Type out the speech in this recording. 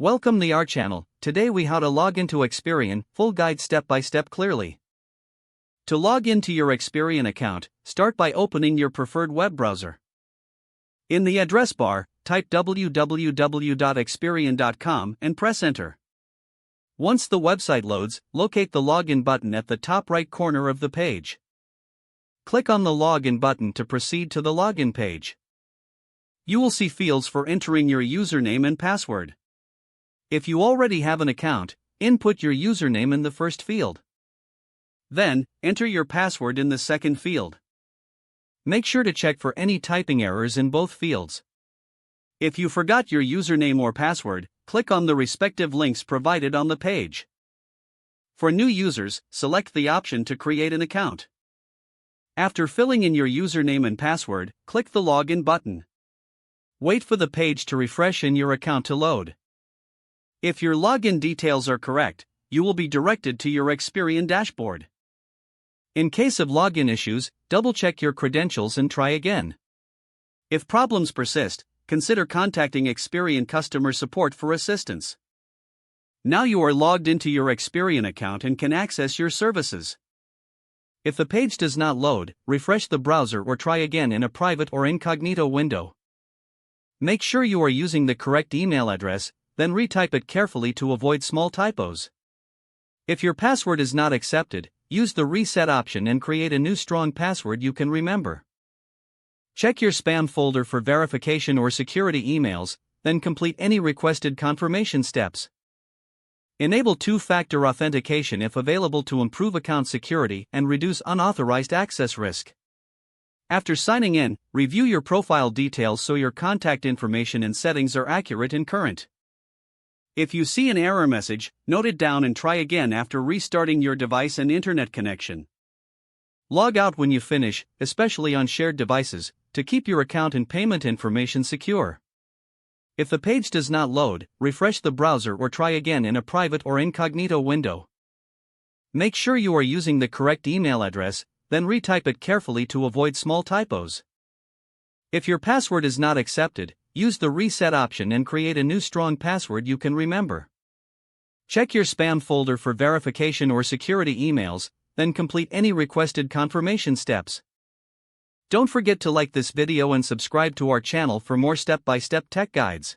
Welcome to our channel. Today we how to log into Experian, full guide step by step clearly. To log into your Experian account, start by opening your preferred web browser. In the address bar, type www.experian.com and press enter. Once the website loads, locate the login button at the top right corner of the page. Click on the login button to proceed to the login page. You will see fields for entering your username and password. If you already have an account, input your username in the first field. Then, enter your password in the second field. Make sure to check for any typing errors in both fields. If you forgot your username or password, click on the respective links provided on the page. For new users, select the option to create an account. After filling in your username and password, click the login button. Wait for the page to refresh and your account to load. If your login details are correct, you will be directed to your Experian dashboard. In case of login issues, double-check your credentials and try again. If problems persist, consider contacting Experian customer support for assistance. Now you are logged into your Experian account and can access your services. If the page does not load, refresh the browser or try again in a private or incognito window. Make sure you are using the correct email address, then retype it carefully to avoid small typos. If your password is not accepted, use the reset option and create a new strong password you can remember. Check your spam folder for verification or security emails, then complete any requested confirmation steps. Enable two-factor authentication if available to improve account security and reduce unauthorized access risk. After signing in, review your profile details so your contact information and settings are accurate and current. If you see an error message, note it down and try again after restarting your device and internet connection. Log out when you finish, especially on shared devices, to keep your account and payment information secure. If the page does not load, refresh the browser or try again in a private or incognito window. Make sure you are using the correct email address, then retype it carefully to avoid small typos. If your password is not accepted, use the reset option and create a new strong password you can remember. Check your spam folder for verification or security emails, then complete any requested confirmation steps. Don't forget to like this video and subscribe to our channel for more step-by-step tech guides.